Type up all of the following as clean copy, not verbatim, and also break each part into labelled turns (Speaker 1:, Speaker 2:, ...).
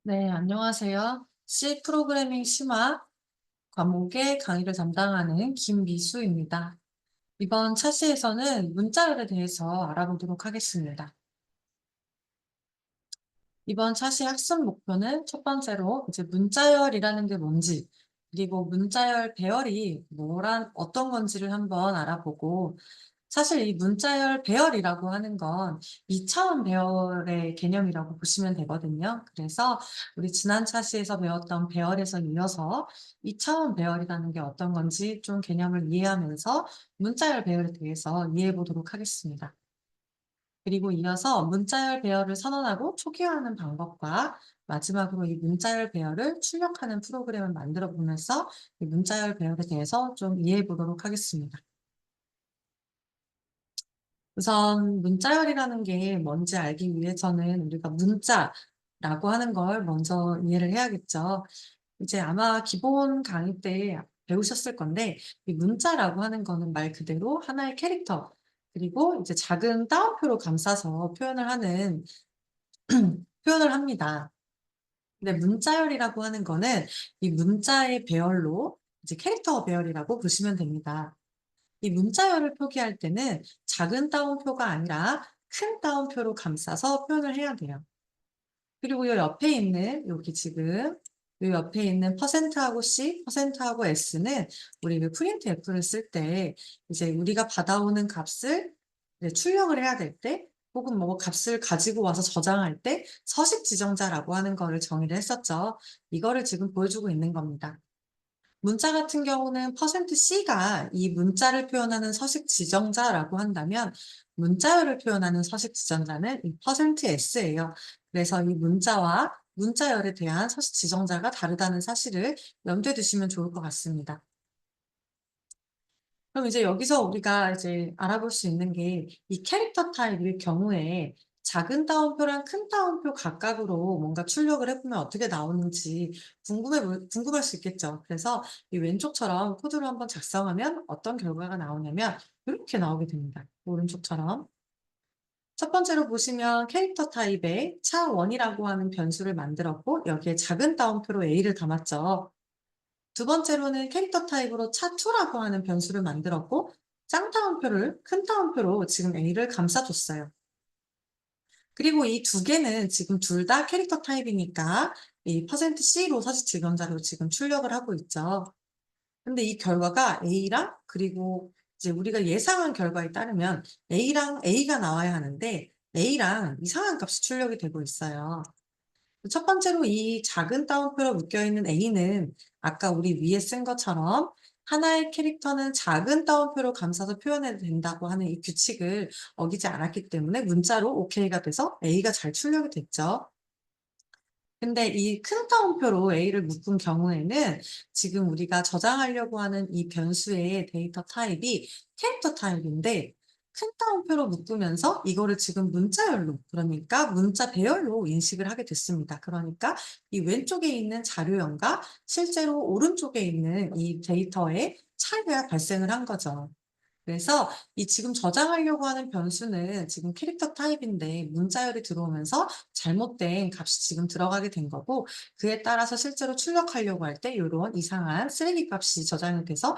Speaker 1: 네, 안녕하세요. C 프로그래밍 심화 과목의 강의를 담당하는 김미수입니다. 이번 차시에서는 문자열에 대해서 알아보도록 하겠습니다. 이번 차시 학습 목표는 첫 번째로 이제 문자열이라는 게 뭔지, 그리고 문자열 배열이 어떤 건지를 한번 알아보고, 사실 이 문자열 배열이라고 하는 건 2차원 배열의 개념이라고 보시면 되거든요. 그래서 우리 지난 차시에서 배웠던 배열에서 이어서 2차원 배열이라는 게 어떤 건지 좀 개념을 이해하면서 문자열 배열에 대해서 이해해 보도록 하겠습니다. 그리고 이어서 문자열 배열을 선언하고 초기화하는 방법과 마지막으로 이 문자열 배열을 출력하는 프로그램을 만들어 보면서 이 문자열 배열에 대해서 좀 이해해 보도록 하겠습니다. 우선 문자열이라는 게 뭔지 알기 위해서는 우리가 문자라고 하는 걸 먼저 이해를 해야겠죠. 이제 아마 기본 강의 때 배우셨을 건데 이 문자라고 하는 거는 말 그대로 하나의 캐릭터, 그리고 이제 작은 따옴표로 감싸서 표현을 합니다. 근데 문자열이라고 하는 거는 이 문자의 배열로 이제 캐릭터 배열이라고 보시면 됩니다. 이 문자열을 표기할 때는 작은 따옴표가 아니라 큰 따옴표로 감싸서 표현을 해야 돼요. 그리고 요 옆에 있는 여기 지금 요 옆에 있는 %하고 C, %하고 S는 우리 그 프린트F를 쓸 때 이제 우리가 받아오는 값을 이제 출력을 해야 될 때, 혹은 뭐 값을 가지고 와서 저장할 때 서식 지정자라고 하는 거를 정의를 했었죠. 이거를 지금 보여주고 있는 겁니다. 문자 같은 경우는 %C가 이 문자를 표현하는 서식 지정자라고 한다면, 문자열을 표현하는 서식 지정자는 이 %S예요. 그래서 이 문자와 문자열에 대한 서식 지정자가 다르다는 사실을 염두에 두시면 좋을 것 같습니다. 그럼 이제 여기서 우리가 이제 알아볼 수 있는 게 이 캐릭터 타입일 경우에 작은 따옴표랑 큰 따옴표 각각으로 뭔가 출력을 해 보면 어떻게 나오는지 궁금할 수 있겠죠. 그래서 이 왼쪽처럼 코드를 한번 작성하면 어떤 결과가 나오냐면 이렇게 나오게 됩니다. 오른쪽처럼. 첫 번째로 보시면 캐릭터 타입에 차1이라고 하는 변수를 만들었고 여기에 작은 따옴표로 A를 담았죠. 두 번째로는 캐릭터 타입으로 차2라고 하는 변수를 만들었고 짱 따옴표를 큰 따옴표로 지금 A를 감싸줬어요. 그리고 이 두 개는 지금 둘 다 캐릭터 타입이니까 이 %C로 서식 지정자로 지금 출력을 하고 있죠. 근데 이 결과가 A랑, 그리고 이제 우리가 예상한 결과에 따르면 A랑 A가 나와야 하는데 A랑 이상한 값이 출력이 되고 있어요. 첫 번째로 이 작은 따옴표로 묶여 있는 A는 아까 우리 위에 쓴 것처럼 하나의 캐릭터는 작은 따옴표로 감싸서 표현해도 된다고 하는 이 규칙을 어기지 않았기 때문에 문자로 오케이가 돼서 A가 잘 출력이 됐죠. 근데 이 큰 따옴표로 A를 묶은 경우에는 지금 우리가 저장하려고 하는 이 변수의 데이터 타입이 캐릭터 타입인데 큰 따옴표로 묶으면서 이거를 지금 문자열로, 그러니까 문자 배열로 인식을 하게 됐습니다. 그러니까 이 왼쪽에 있는 자료형과 실제로 오른쪽에 있는 이 데이터의 차이가 발생을 한 거죠. 그래서 이 지금 저장하려고 하는 변수는 지금 캐릭터 타입인데 문자열이 들어오면서 잘못된 값이 지금 들어가게 된 거고, 그에 따라서 실제로 출력하려고 할 때 요런 이상한 쓰레기 값이 저장이 돼서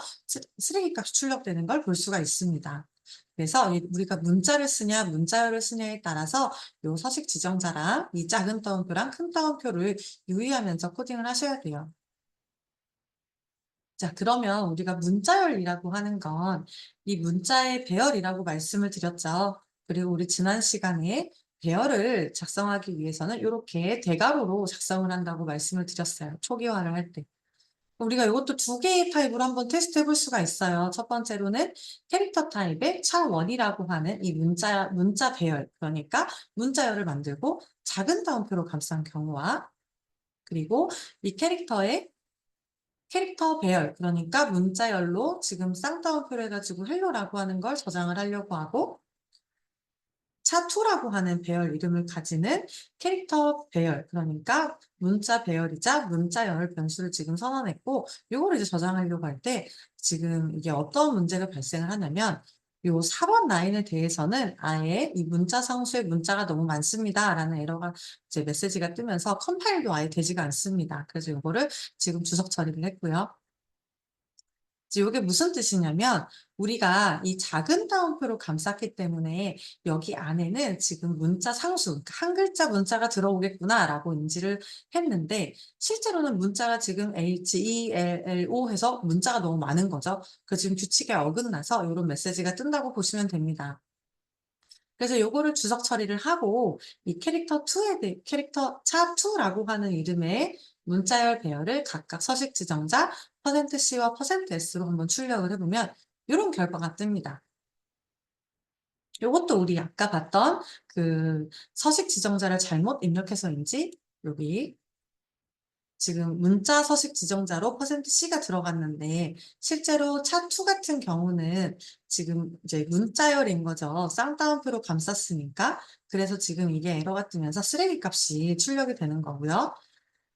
Speaker 1: 쓰레기 값이 출력되는 걸 볼 수가 있습니다. 그래서 우리가 문자를 쓰냐 문자열을 쓰냐에 따라서 요 서식 지정자랑 이 작은 따옴표랑 큰 따옴표를 유의하면서 코딩을 하셔야 돼요. 자, 그러면 우리가 문자열이라고 하는 건 이 문자의 배열이라고 말씀을 드렸죠. 그리고 우리 지난 시간에 배열을 작성하기 위해서는 이렇게 대괄호로 작성을 한다고 말씀을 드렸어요. 초기화를 할 때. 우리가 이것도 두 개의 타입으로 한번 테스트 해볼 수가 있어요. 첫 번째로는 캐릭터 타입의 차1이라고 하는 이 문자 배열, 그러니까 문자열을 만들고 작은 따옴표로 감싼 경우와, 그리고 이 캐릭터 배열, 그러니까 문자열로 지금 쌍따옴표로 해가지고 헬로라고 하는 걸 저장을 하려고 하고, 차2라고 하는 배열 이름을 가지는 캐릭터 배열, 그러니까 문자 배열이자 문자열 변수를 지금 선언했고, 요거를 이제 저장하려고 할 때 지금 이게 어떤 문제가 발생을 하냐면 요 4번 라인에 대해서는 아예 이 문자 상수에 문자가 너무 많습니다라는 에러가 이제 메시지가 뜨면서 컴파일도 아예 되지가 않습니다. 그래서 요거를 지금 주석 처리를 했고요. 이제 요게 무슨 뜻이냐면 우리가 이 작은 따옴표로 감쌌기 때문에 여기 안에는 지금 문자 상수, 그러니까 한 글자 문자가 들어오겠구나라고 인지를 했는데 실제로는 문자가 지금 HELLO 해서 문자가 너무 많은 거죠. 그 지금 규칙에 어긋나서 요런 메시지가 뜬다고 보시면 됩니다. 그래서 요거를 주석 처리를 하고 이 캐릭터 차2라고 하는 이름의 문자열 배열을 각각 서식 지정자 %C와 %S로 한번 출력을 해 보면 요런 결과가 뜹니다. 요것도 우리 아까 봤던 그 서식 지정자를 잘못 입력해서인지 여기 지금 문자 서식 지정자로 %C가 들어갔는데 실제로 차2 같은 경우는 지금 이제 문자열인 거죠. 쌍따옴표로 감쌌으니까. 그래서 지금 이게 에러가 뜨면서 쓰레기 값이 출력이 되는 거고요.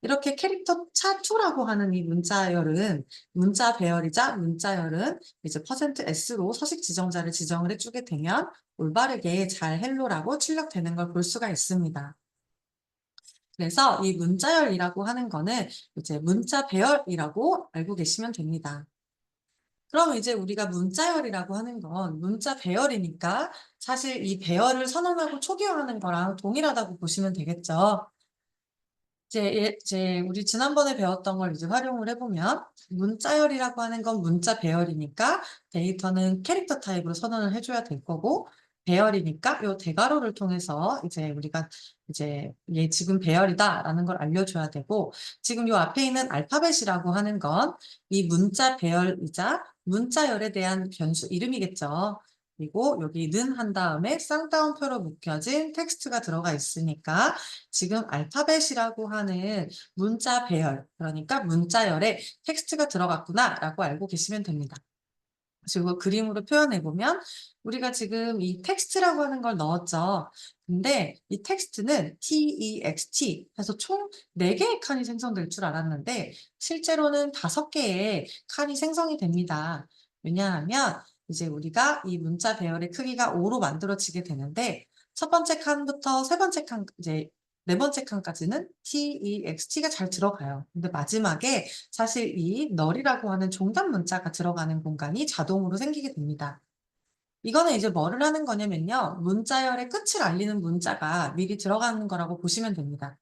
Speaker 1: 이렇게 캐릭터 차2라고 하는 이 문자열은 문자 배열이자 문자열은 이제 %S로 서식 지정자를 지정을 해주게 되면 올바르게 잘 헬로라고 출력되는 걸 볼 수가 있습니다. 그래서 이 문자열이라고 하는 거는 이제 문자 배열이라고 알고 계시면 됩니다. 그럼 이제 우리가 문자열이라고 하는 건 문자 배열이니까 사실 이 배열을 선언하고 초기화하는 거랑 동일하다고 보시면 되겠죠. 이제 우리 지난번에 배웠던 걸 이제 활용을 해보면 문자열이라고 하는 건 문자 배열이니까 데이터는 캐릭터 타입으로 선언을 해줘야 될 거고 배열이니까 요 대괄호를 통해서 이제 우리가 이제 얘 지금 배열이다라는 걸 알려줘야 되고 지금 요 앞에 있는 알파벳이라고 하는 건 이 문자 배열이자 문자열에 대한 변수 이름이겠죠. 그리고 여기 는 한 다음에 쌍따옴표로 묶여진 텍스트가 들어가 있으니까 지금 알파벳이라고 하는 문자 배열, 그러니까 문자열에 텍스트가 들어갔구나라고 알고 계시면 됩니다. 그리고 그림으로 표현해 보면 우리가 지금 이 텍스트라고 하는 걸 넣었죠. 근데 이 텍스트는 text 해서 총 4개의 칸이 생성될 줄 알았는데 실제로는 5개의 칸이 생성이 됩니다. 왜냐하면 이제 우리가 이 문자 배열의 크기가 5로 만들어지게 되는데 첫 번째 칸부터 세 번째 칸 이제 네 번째 칸까지는 text가 잘 들어가요. 근데 마지막에 사실 이 널이라고 하는 종답 문자가 들어가는 공간이 자동으로 생기게 됩니다. 이거는 이제 뭐를 하는 거냐면요. 문자열의 끝을 알리는 문자가 미리 들어가는 거라고 보시면 됩니다.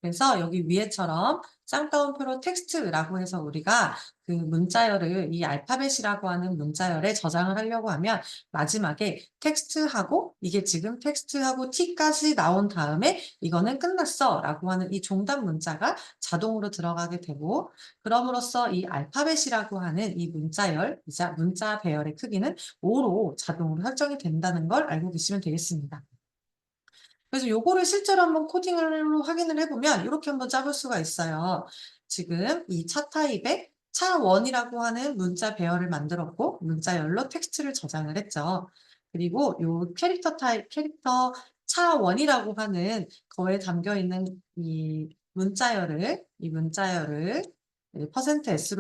Speaker 1: 그래서 여기 위에처럼 쌍따옴표로 텍스트라고 해서 우리가 그 문자열을 이 알파벳이라고 하는 문자열에 저장을 하려고 하면 마지막에 텍스트하고 이게 지금 텍스트하고 t까지 나온 다음에 이거는 끝났어 라고 하는 이 종답 문자가 자동으로 들어가게 되고 그럼으로써 이 알파벳이라고 하는 이 문자열이자 문자 배열의 크기는 5로 자동으로 설정이 된다는 걸 알고 계시면 되겠습니다. 그래서 요거를 실제로 한번 코딩으로 확인을 해보면 이렇게 한번 짜볼 수가 있어요. 지금 이 차 타입에 차1이라고 하는 문자 배열을 만들었고 문자열로 텍스트를 저장을 했죠. 그리고 요 캐릭터 차1이라고 하는 거에 담겨 있는 이 문자열을 %S로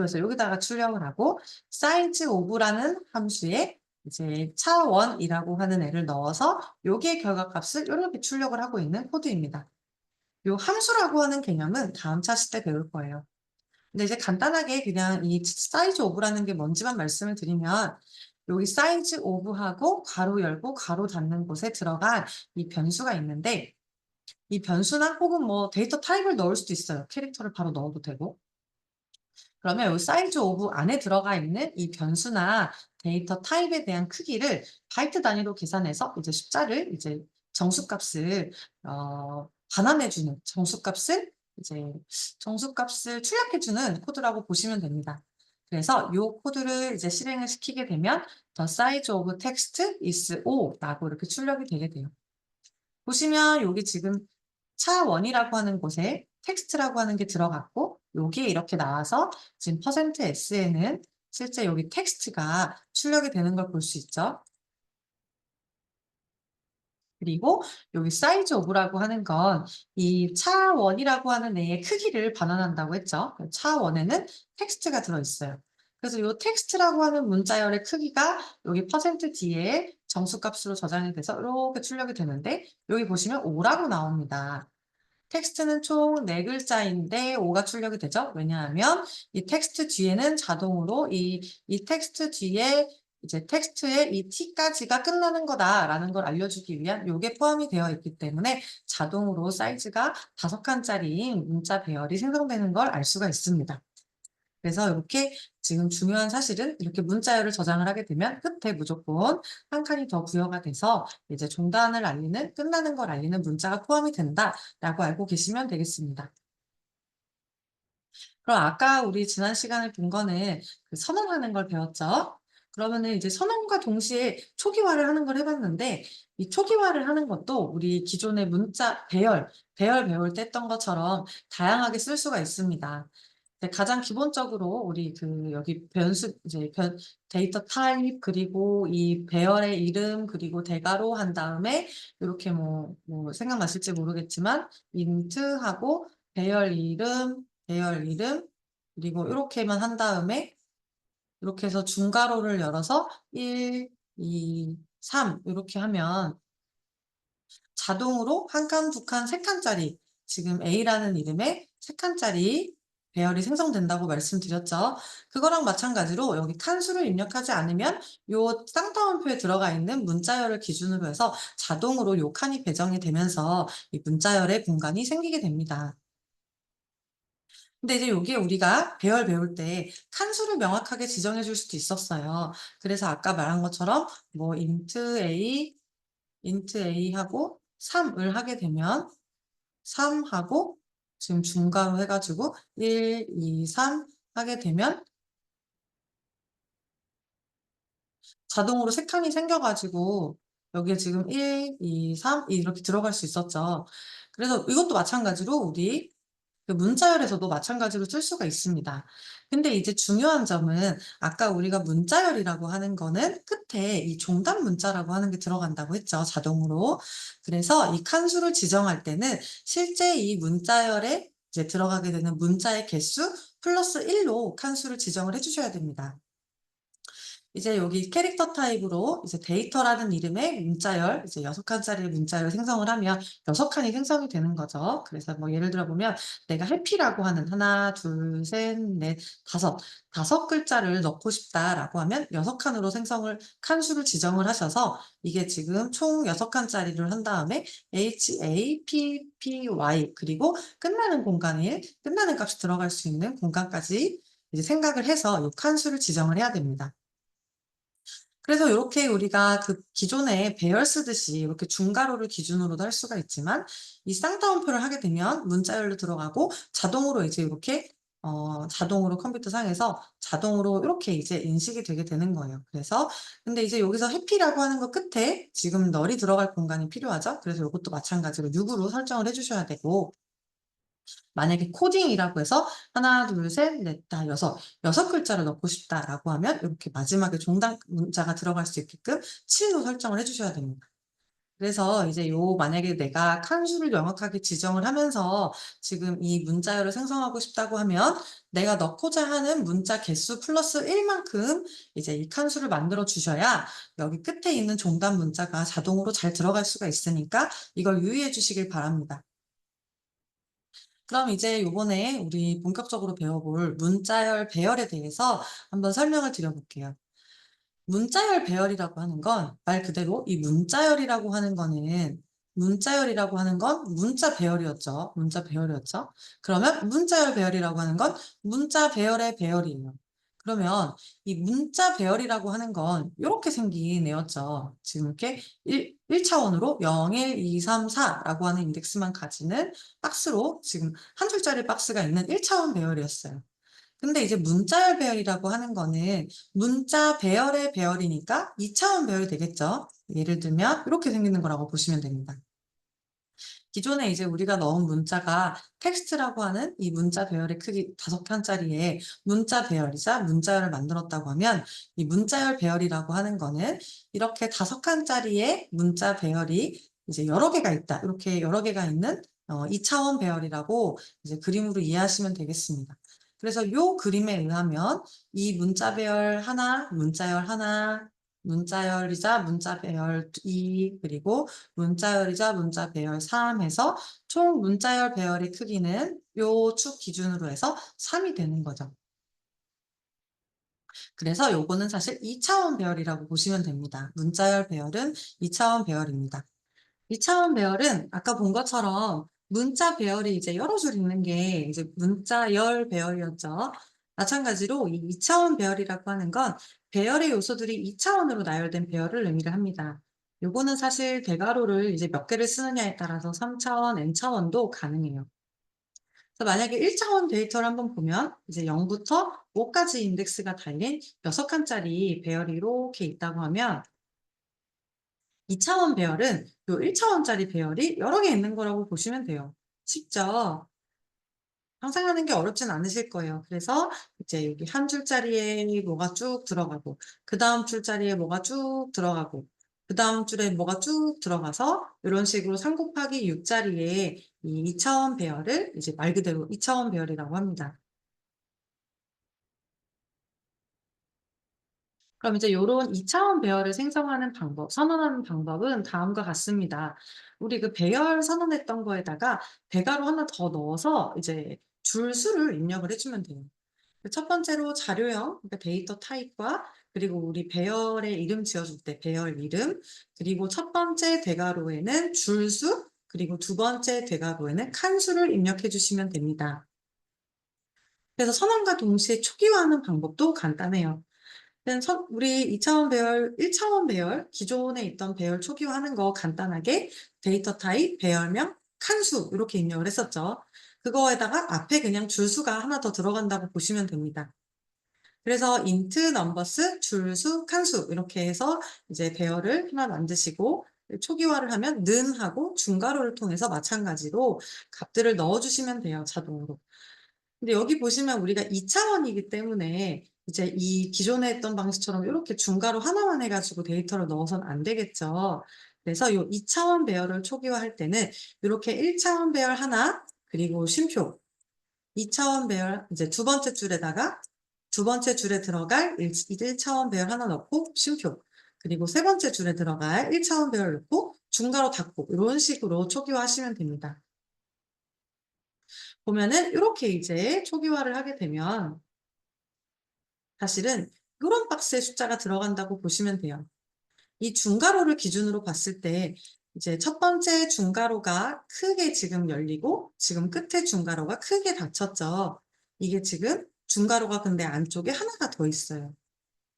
Speaker 1: 해서 여기다가 출력을 하고 size of라는 함수에 이제 차1이라고 하는 애를 넣어서 여기에 결과값을 이렇게 출력을 하고 있는 코드입니다. 요 함수라고 하는 개념은 다음 차시 때 배울 거예요. 근데 이제 간단하게 그냥 이 사이즈 오브라는 게 뭔지만 말씀을 드리면 여기 사이즈 오브하고 괄호 열고 괄호 닫는 곳에 들어간 이 변수가 있는데 이 변수나 혹은 뭐 데이터 타입을 넣을 수도 있어요. 캐릭터를 바로 넣어도 되고. 그러면 이 사이즈 오브 안에 들어가 있는 이 변수나 데이터 타입에 대한 크기를 바이트 단위로 계산해서 이제 숫자를 이제 정수값을 반환해주는 정수값을 출력해주는 코드라고 보시면 됩니다. 그래서 이 코드를 이제 실행을 시키게 되면 the size of text is 5라고 이렇게 출력이 되게 돼요. 보시면 여기 지금 차1이라고 하는 곳에 텍스트라고 하는 게 들어갔고 여기에 이렇게 나와서 지금 %S에는 실제 여기 텍스트가 출력이 되는 걸 볼 수 있죠. 그리고 여기 사이즈 오브라고 하는 건 이 차1이라고 하는 애의 크기를 반환한다고 했죠. 차1에는 텍스트가 들어있어요. 그래서 요 텍스트라고 하는 문자열의 크기가 여기 퍼센트 뒤에 정수값으로 저장이 돼서 이렇게 출력이 되는데 여기 보시면 5라고 나옵니다. 텍스트는 총 4글자인데 5가 출력이 되죠. 왜냐하면 이 텍스트 뒤에는 자동으로 이 텍스트 뒤에 이제 텍스트의 이 t까지가 끝나는 거다라는 걸 알려주기 위한 요게 포함이 되어 있기 때문에 자동으로 사이즈가 5칸짜리인 문자 배열이 생성되는 걸 알 수가 있습니다. 그래서 이렇게 지금 중요한 사실은 이렇게 문자열을 저장을 하게 되면 끝에 무조건 한 칸이 더 부여가 돼서 이제 종단을 알리는, 끝나는 걸 알리는 문자가 포함이 된다라고 알고 계시면 되겠습니다. 그럼 아까 우리 지난 시간에 본 거는 그 선언하는 걸 배웠죠? 그러면은 이제 선언과 동시에 초기화를 하는 걸 해봤는데 이 초기화를 하는 것도 우리 기존의 문자 배열 배울 때 했던 것처럼 다양하게 쓸 수가 있습니다. 네, 가장 기본적으로 우리 그 여기 변수 이제 데이터 타입 그리고 이 배열의 이름 그리고 대괄호 한 다음에 이렇게 뭐 생각나실지 모르겠지만 인트하고 배열 이름 그리고 이렇게만 한 다음에 이렇게 해서 중괄호를 열어서 1, 2, 3 이렇게 하면 자동으로 한 칸, 두 칸, 세 칸짜리 지금 A라는 이름의 세 칸짜리 배열이 생성된다고 말씀드렸죠. 그거랑 마찬가지로 여기 칸수를 입력하지 않으면 요 쌍따옴표에 들어가 있는 문자열을 기준으로 해서 자동으로 요 칸이 배정이 되면서 이 문자열의 공간이 생기게 됩니다. 근데 이제 요게 우리가 배열 배울 때 칸수를 명확하게 지정해 줄 수도 있었어요. 그래서 아까 말한 것처럼 뭐 int a 하고 3을 하게 되면 3 하고 지금 중괄호 해 가지고 1, 2, 3 하게 되면 자동으로 세 칸이 생겨 가지고 여기에 지금 1, 2, 3 이렇게 들어갈 수 있었죠. 그래서 이것도 마찬가지로 우리 그 문자열에서도 마찬가지로 쓸 수가 있습니다. 근데 이제 중요한 점은 아까 우리가 문자열이라고 하는 거는 끝에 이 종단 문자라고 하는 게 들어간다고 했죠, 자동으로. 그래서 이 칸수를 지정할 때는 실제 이 문자열에 이제 들어가게 되는 문자의 개수 플러스 1로 칸수를 지정을 해 주셔야 됩니다. 이제 여기 캐릭터 타입으로 이제 데이터라는 이름의 문자열, 이제 6칸짜리 문자열을 생성을 하면 6칸이 생성이 되는 거죠. 그래서 뭐 예를 들어 보면 내가 해피라고 하는 하나, 둘, 셋, 넷, 다섯 글자를 넣고 싶다라고 하면 6칸으로 칸수를 지정을 하셔서 이게 지금 총 6칸짜리를 한 다음에 HAPPY 그리고 끝나는 값이 들어갈 수 있는 공간까지 이제 생각을 해서 이 칸수를 지정을 해야 됩니다. 그래서 요렇게 우리가 그 기존에 배열 쓰듯이 이렇게 중괄호를 기준으로도 할 수가 있지만 이 쌍따옴표를 하게 되면 문자열로 들어가고 자동으로 이제 요렇게 자동으로 컴퓨터 상에서 자동으로 이렇게 이제 인식이 되게 되는 거예요. 그래서 근데 이제 여기서 해피라고 하는 거 끝에 지금 널이 들어갈 공간이 필요하죠. 그래서 요것도 마찬가지로 6으로 설정을 해 주셔야 되고 만약에 코딩이라고 해서 하나, 둘, 셋, 넷, 다, 여섯 글자를 넣고 싶다라고 하면 이렇게 마지막에 종단 문자가 들어갈 수 있게끔 7로 설정을 해 주셔야 됩니다. 그래서 이제 만약에 내가 칸수를 명확하게 지정을 하면서 지금 이 문자열을 생성하고 싶다고 하면 내가 넣고자 하는 문자 개수 플러스 1만큼 이제 이 칸수를 만들어 주셔야 여기 끝에 있는 종단 문자가 자동으로 잘 들어갈 수가 있으니까 이걸 유의해 주시길 바랍니다. 그럼 이제 요번에 우리 본격적으로 배워볼 문자열 배열에 대해서 한번 설명을 드려볼게요. 문자열 배열이라고 하는 건 말 그대로 이 문자열이라고 하는 건 문자 배열이었죠. 문자 배열이었죠. 그러면 문자열 배열이라고 하는 건 문자 배열의 배열이에요. 그러면 이 문자 배열이라고 하는 건 이렇게 생긴 애였죠. 지금 이렇게 1차원으로 0, 1, 2, 3, 4라고 하는 인덱스만 가지는 박스로 지금 한 줄짜리 박스가 있는 1차원 배열이었어요. 근데 이제 문자열 배열이라고 하는 거는 문자 배열의 배열이니까 2차원 배열이 되겠죠. 예를 들면 이렇게 생기는 거라고 보시면 됩니다. 기존에 이제 우리가 넣은 문자가 텍스트라고 하는 이 문자 배열의 크기 5칸짜리의 문자 배열이자 문자열을 만들었다고 하면 이 문자열 배열이라고 하는 거는 이렇게 5칸짜리의 문자 배열이 이제 여러 개가 있다. 이렇게 여러 개가 있는 2차원 배열이라고 이제 그림으로 이해하시면 되겠습니다. 그래서 요 그림에 의하면 이 문자 배열 하나, 문자열 하나, 문자열이자 문자 배열 2, 그리고 문자열이자 문자 배열 3 해서 총 문자열 배열의 크기는 요 축 기준으로 해서 3이 되는 거죠. 그래서 요거는 사실 2차원 배열이라고 보시면 됩니다. 문자열 배열은 2차원 배열입니다. 2차원 배열은 아까 본 것처럼 문자 배열이 이제 여러 줄 있는 게 이제 문자열 배열이었죠. 마찬가지로 이 2차원 배열이라고 하는 건 배열의 요소들이 2차원으로 나열된 배열을 의미를 합니다. 요거는 사실 대괄호를 이제 몇 개를 쓰느냐에 따라서 3차원, n차원도 가능해요. 그래서 만약에 1차원 데이터를 한번 보면 이제 0부터 5까지 인덱스가 달린 6칸짜리 배열이 이렇게 있다고 하면 2차원 배열은 요 1차원짜리 배열이 여러 개 있는 거라고 보시면 돼요. 쉽죠? 상상하는 게 어렵진 않으실 거예요. 그래서 이제 여기 한 줄짜리에 뭐가 쭉 들어가고, 그 다음 줄짜리에 뭐가 쭉 들어가고, 그 다음 줄에 뭐가 쭉 들어가서 이런 식으로 3 곱하기 6짜리의 이 2차원 배열을 이제 말 그대로 2차원 배열이라고 합니다. 그럼 이제 요런 2차원 배열을 생성하는 방법, 선언하는 방법은 다음과 같습니다. 우리 그 배열 선언했던 거에다가 대괄호 하나 더 넣어서 이제 줄 수를 입력을 해 주면 돼요. 그 첫 번째로 자료형, 그러니까 데이터 타입과 그리고 우리 배열의 이름 지어 줄 때 배열 이름, 그리고 첫 번째 대괄호에는 줄수, 그리고 두 번째 대괄호에는 칸수를 입력해 주시면 됩니다. 그래서 선언과 동시에 초기화하는 방법도 간단해요. 우리 2차원 배열, 1차원 배열, 기존에 있던 배열 초기화하는 거 간단하게 데이터 타입, 배열명, 칸수 이렇게 입력을 했었죠. 그거에다가 앞에 그냥 줄수가 하나 더 들어간다고 보시면 됩니다. 그래서 int, numbers, 줄수, 칸수 이렇게 해서 이제 배열을 하나 만드시고 초기화를 하면 는하고 중괄호를 통해서 마찬가지로 값들을 넣어 주시면 돼요, 자동으로. 근데 여기 보시면 우리가 2차원이기 때문에 이제 이 기존에 했던 방식처럼 요렇게 중괄호 하나만 해 가지고 데이터를 넣어서는 안 되겠죠. 그래서 요 2차원 배열을 초기화할 때는 요렇게 1차원 배열 하나, 그리고 쉼표, 2차원 배열 이제 두 번째 줄에다가 두 번째 줄에 들어갈 1차원 배열 하나 넣고 쉼표, 그리고 세 번째 줄에 들어갈 1차원 배열 넣고 중괄호 닫고 요런 식으로 초기화하시면 됩니다. 보면은 요렇게 이제 초기화를 하게 되면 사실은 요런 박스에 숫자가 들어간다고 보시면 돼요. 이 중괄호를 기준으로 봤을 때 이제 첫 번째 중괄호가 크게 지금 열리고 지금 끝에 중괄호가 크게 닫혔죠. 이게 지금 중괄호가 근데 안쪽에 하나가 더 있어요.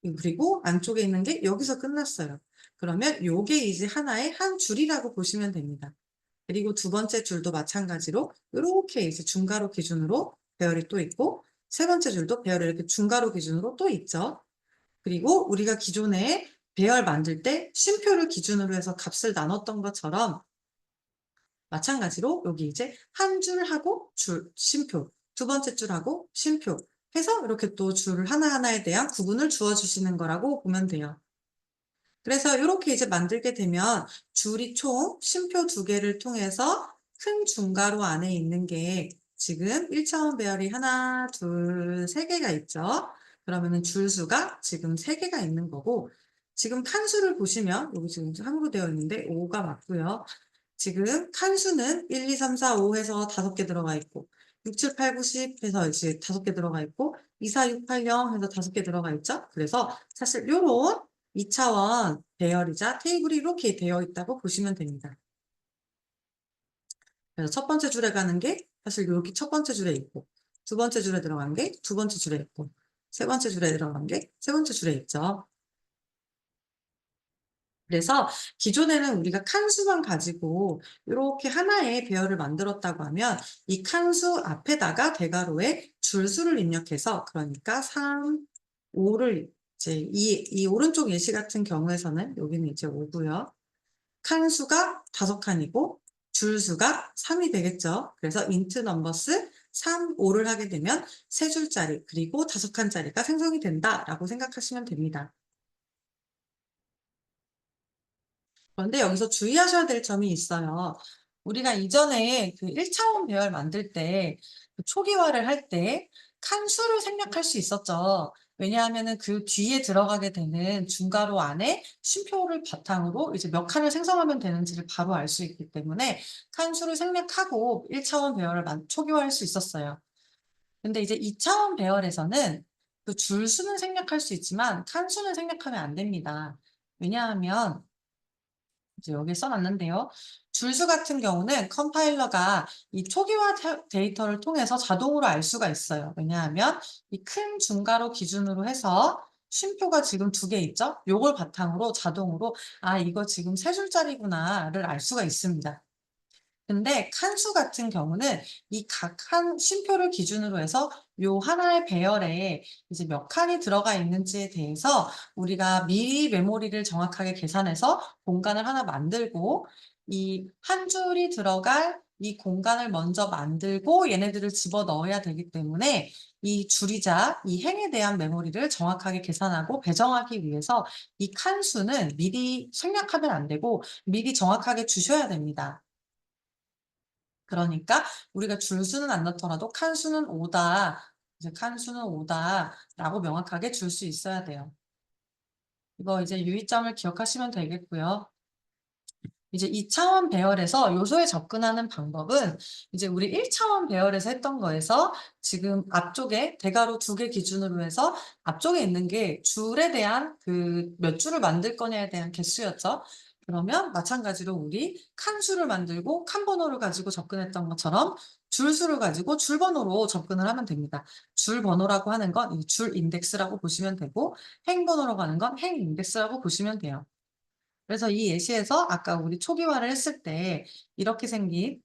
Speaker 1: 그리고 안쪽에 있는 게 여기서 끝났어요. 그러면 요게 이제 하나의 한 줄이라고 보시면 됩니다. 그리고 두 번째 줄도 마찬가지로 요렇게 이제 중괄호 기준으로 배열이 또 있고 세 번째 줄도 배열이 이렇게 중괄호 기준으로 또 있죠. 그리고 우리가 기존에 배열 만들 때 쉼표를 기준으로 해서 값을 나눴던 것처럼 마찬가지로 여기 이제 한 줄하고 줄, 쉼표, 두 번째 줄하고 쉼표 해서 이렇게 또 줄 하나하나에 대한 구분을 주어 주시는 거라고 보면 돼요. 그래서 요렇게 이제 만들게 되면 줄이 총 쉼표 두 개를 통해서 큰 중괄호 안에 있는 게 지금 1차원 배열이 하나, 둘, 세 개가 있죠. 그러면은 줄수가 지금 세 개가 있는 거고 지금 칸수를 보시면 여기 지금 한국어 되어 있는데 5가 맞고요. 지금 칸수는 1, 2, 3, 4, 5 해서 5개 들어가 있고 6, 7, 8, 9, 10 해서 이제 5개 들어가 있고 2, 4, 6, 8, 0 해서 5개 들어가 있죠. 그래서 사실 요런 2차원 배열이자 테이블이 이렇게 되어 있다고 보시면 됩니다. 그래서 첫 번째 줄에 가는 게 사실 여기 첫 번째 줄에 있고 두 번째 줄에 들어간 게 두 번째 줄에 있고 세 번째 줄에 들어간 게 세 번째 줄에 있죠. 그래서 기존에는 우리가 칸수만 가지고 이렇게 하나의 배열을 만들었다고 하면 이 칸수 앞에다가 대괄호에 줄수를 입력해서 그러니까 3, 5를 이제 이 오른쪽 예시 같은 경우에서는 여기는 이제 5고요. 칸수가 5칸이고 줄수가 3이 되겠죠. 그래서 int numbers 3, 5를 하게 되면 3줄짜리 그리고 5칸짜리가 생성이 된다라고 생각하시면 됩니다. 그런데 여기서 주의하셔야 될 점이 있어요. 우리가 이전에 그 1차원 배열 만들 때 그 초기화를 할 때 칸수를 생략할 수 있었죠. 왜냐하면은 그 뒤에 들어가게 되는 중괄호 안에 쉼표를 바탕으로 이제 몇 칸을 생성하면 되는지를 바로 알 수 있기 때문에 칸수를 생략하고 1차원 배열을 초기화할 수 있었어요. 근데 이제 2차원 배열에서는 그 줄수는 생략할 수 있지만 칸수는 생략하면 안 됩니다. 왜냐하면 이제 여기에 써 놨는데요. 줄수 같은 경우는 컴파일러가 이 초기화 데이터를 통해서 자동으로 알 수가 있어요. 왜냐하면 이 큰 중괄호 기준으로 해서 쉼표가 지금 2개 있죠? 요걸 바탕으로 자동으로 '아 이거 지금 3줄짜리구나.'를 알 수가 있습니다. 근데 칸수 같은 경우는 이 각 한 쉼표를 기준으로 해서 요 하나의 배열에 이제 몇 칸이 들어가 있는지에 대해서 우리가 미리 메모리를 정확하게 계산해서 공간을 하나 만들고 이 한 줄이 들어갈 이 공간을 먼저 만들고 얘네들을 집어넣어야 되기 때문에 이 줄이자 이 행에 대한 메모리를 정확하게 계산하고 배정하기 위해서 이 칸수는 미리 생략하면 안 되고 미리 정확하게 주셔야 됩니다. 그러니까 우리가 줄수는 안 넣더라도 칸수는 5다. 이제 칸수는 5다라고 명확하게 줄 수 있어야 돼요. 이거 이제 유의점을 기억하시면 되겠고요. 이제 2차원 배열에서 요소에 접근하는 방법은 이제 우리 1차원 배열에서 했던 거에서 지금 앞쪽에 대괄호 2개 기준으로 해서 앞쪽에 있는 게 줄에 대한 그 몇 줄을 만들 거냐에 대한 개수였죠. 그러면 마찬가지로 우리 칸수를 만들고 칸 번호를 가지고 접근했던 것처럼 줄수를 가지고 줄 번호로 접근을 하면 됩니다. 줄 번호라고 하는 건 이 줄 인덱스라고 보시면 되고 행 번호라고 하는 건 행 인덱스라고 보시면 돼요. 그래서 이 예시에서 아까 우리 초기화를 했을 때 이렇게 생긴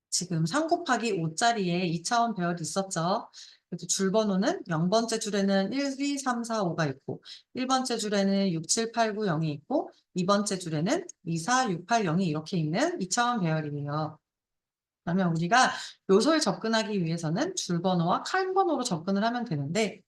Speaker 1: 지금 3 곱하기 5 짜리에 2차원 배열이 있었죠. 그래서 줄 번호는 0번째 줄에는 1, 2, 3, 4, 5가 있고 1번째 줄에는 6, 7, 8, 9, 0이 있고 2번째 줄에는 2, 4, 6, 8, 0이 이렇게 있는 2차원 배열이에요. 그러면 우리가 요소에 접근하기 위해서는 줄 번호와 칸 번호로 접근을 하면 되는데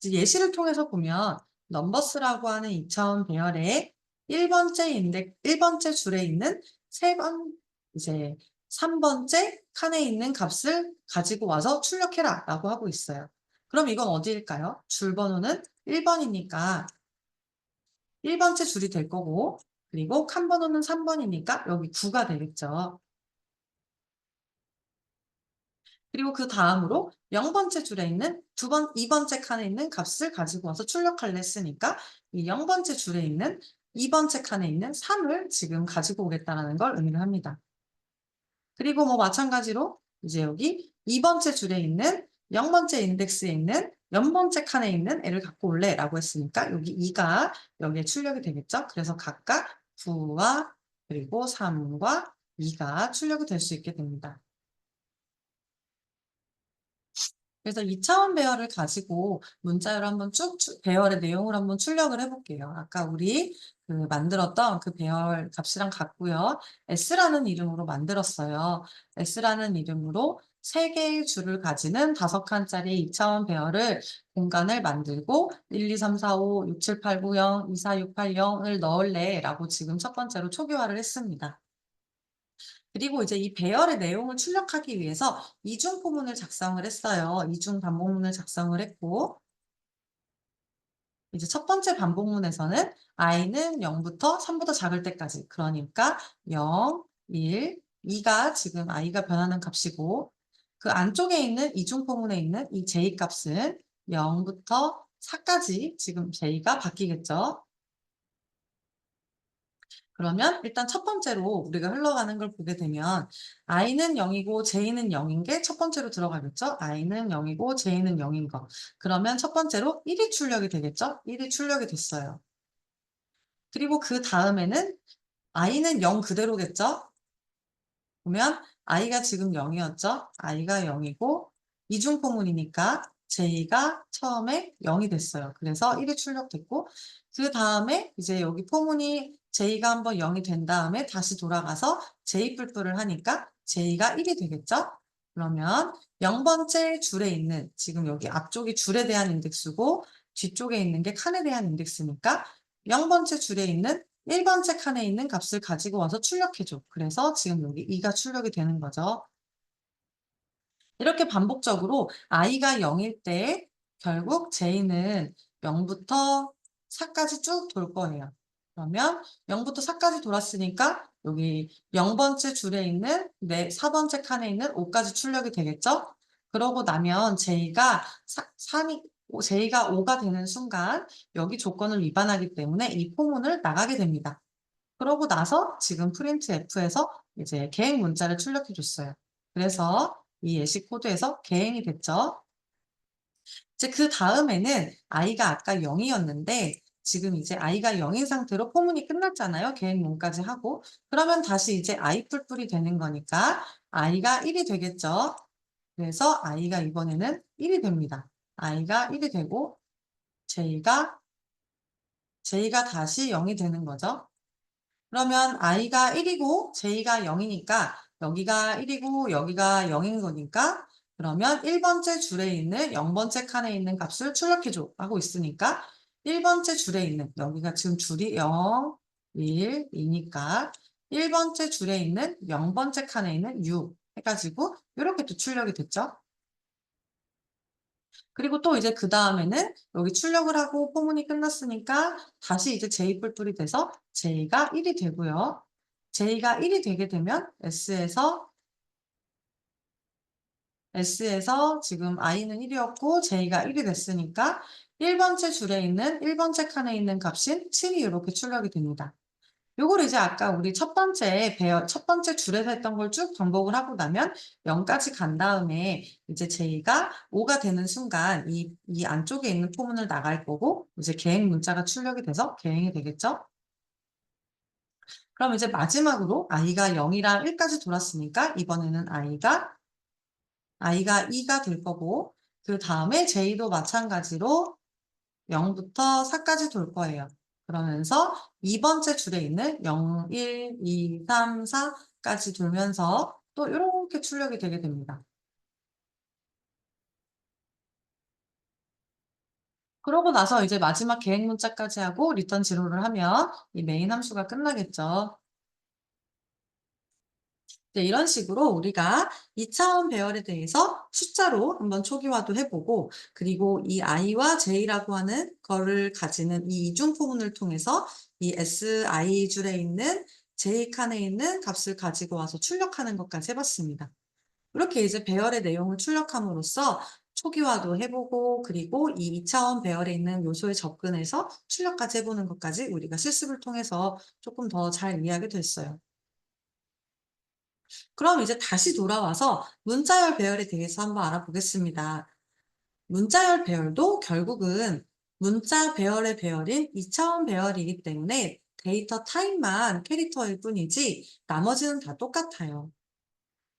Speaker 1: 이제 예시를 통해서 보면 넘버스라고 하는 2차원 배열에 1번째 줄에 있는 3번 이제 3번째 칸에 있는 값을 가지고 와서 출력해라라고 하고 있어요. 그럼 이건 어디일까요? 줄 번호는 1번이니까 1번째 줄이 될 거고 그리고 칸 번호는 3번이니까 여기 9가 되겠죠. 그리고 그다음으로 0번째 줄에 있는 2번째 칸에 있는 값을 가지고 와서 출력하려 했으니까 이 0번째 줄에 있는 2번째 칸에 있는 3을 지금 가지고 오겠다라는 걸 의미를 합니다. 그리고 뭐 마찬가지로 이제 여기 2번째 줄에 있는 0번째 인덱스에 있는 0번째 칸에 있는 애를 갖고 올래라고 했으니까 여기 2가 여기에 출력이 되겠죠. 그래서 각각 9와 그리고 3과 2가 출력이 될 수 있게 됩니다. 그래서 2차원 배열을 가지고 문자열을 한번 쭉 배열의 내용을 한번 출력을 해 볼게요. 아까 우리 그 만들었던 그 배열 값이랑 같고요. S라는 이름으로 만들었어요. S라는 이름으로 3개의 줄을 가지는 5칸짜리 2차원 배열을 공간을 만들고 1, 2, 3, 4, 5, 6, 7, 8, 9, 0, 2, 4, 6, 8, 0을 넣을래라고 지금 첫 번째로 초기화를 했습니다. 그리고 이제 이 배열의 내용을 출력하기 위해서 이중 포문을 작성을 했어요. 이중 반복문을 작성을 했고 이제 첫 번째 반복문에서는 i는 0부터 3보다 작을 때까지 그러니까 0, 1, 2가 지금 i가 변하는 값이고 그 안쪽에 있는 이중 포문에 있는 이 j 값은 0부터 4까지 지금 j가 바뀌겠죠. 그러면 일단 첫 번째로 우리가 흘러가는 걸 보게 되면 i는 0이고 j는 0인 게 첫 번째로 들어가겠죠. i는 0이고 j는 0인 거. 그러면 첫 번째로 1이 출력이 되겠죠. 1이 출력이 됐어요. 그리고 그 다음에는 i는 0 그대로겠죠. 보면 i가 지금 0이었죠. i가 0이고 이중 포문이니까 j가 처음에 0이 됐어요. 그래서 1이 출력됐고 그 다음에 이제 여기 포문이 j가 한번 0이 된 다음에 다시 돌아가서 j 뿔뿔을 하니까 j가 1이 되겠죠. 그러면 0번째 줄에 있는 지금 여기 앞쪽이 줄에 대한 인덱스고 뒤쪽에 있는 게 칸에 대한 인덱스니까 0번째 줄에 있는 1번째 칸에 있는 값을 가지고 와서 출력해줘. 그래서 지금 여기 2가 출력이 되는 거죠. 이렇게 반복적으로 i가 0일 때 결국 j는 0부터 4까지 쭉 돌 거예요. 그러면 0부터 4까지 돌았으니까 여기 0번째 줄에 있는 4번째 칸에 있는 5까지 출력이 되겠죠? 그러고 나면 j가 5가 되는 순간 여기 조건을 위반하기 때문에 이 포문을 나가게 됩니다. 그러고 나서 지금 printf에서 이제 개행 문자를 출력해 줬어요. 그래서 이 예시 코드에서 개행이 됐죠. 이제 그 다음에는 i가 아까 0이었는데 지금 이제 i가 0인 상태로 포문이 끝났잖아요. 개행문까지 하고. 그러면 다시 이제 i 뿔뿔이 되는 거니까 i가 1이 되겠죠. 그래서 i가 이번에는 1이 됩니다. i가 1이 되고 j가 다시 0이 되는 거죠. 그러면 i가 1이고 j가 0이니까 여기가 1이고 여기가 0인 거니까 그러면 1번째 줄에 있는 0번째 칸에 있는 값을 출력해줘 하고 있으니까 1번째 줄에 있는 여기가 지금 줄이 0, 1, 2니까 1번째 줄에 있는 0번째 칸에 있는 6 해가지고 이렇게 또 출력이 됐죠. 그리고 또 이제 그 다음에는 여기 출력을 하고 포문이 끝났으니까 다시 이제 J 뿔뿔이 돼서 J가 1이 되고요. J가 1이 되게 되면 S에서 지금 I는 1이었고 J가 1이 됐으니까 1번째 줄에 있는 1번째 칸에 있는 값인 7이 이렇게 출력이 됩니다. 요걸 이제 아까 우리 첫 번째 줄에서 했던 걸 쭉 반복을 하고 나면 0까지 간 다음에 이제 j가 5가 되는 순간 이 안쪽에 있는 포문을 나갈 거고 이제 개행 문자가 출력이 돼서 개행이 되겠죠? 그럼 이제 마지막으로 i가 0이랑 1까지 돌았으니까 이번에는 i가 2가 될 거고 그 다음에 j도 마찬가지로 0부터 4까지 돌 거예요. 그러면서 2번째 줄에 있는 0, 1, 2, 3, 4까지 돌면서 또 이렇게 출력이 되게 됩니다. 그러고 나서 이제 마지막 계획 문자까지 하고 리턴 지로를 하면 이 메인 함수가 끝나겠죠. 네, 이런 식으로 우리가 2차원 배열에 대해서 숫자로 한번 초기화도 해보고 그리고 이 i와 j라고 하는 거를 가지는 이 이중 포문을 통해서 이 si 줄에 있는 j 칸에 있는 값을 가지고 와서 출력하는 것까지 해봤습니다. 이렇게 이제 배열의 내용을 출력함으로써 초기화도 해보고 그리고 이 2차원 배열에 있는 요소에 접근해서 출력까지 해보는 것까지 우리가 실습을 통해서 조금 더 잘 이해하게 됐어요. 그럼 이제 다시 돌아와서 문자열 배열에 대해서 한번 알아보겠습니다. 문자열 배열도 결국은 문자 배열의 배열인 2차원 배열이기 때문에 데이터 타입만 캐릭터일 뿐이지 나머지는 다 똑같아요.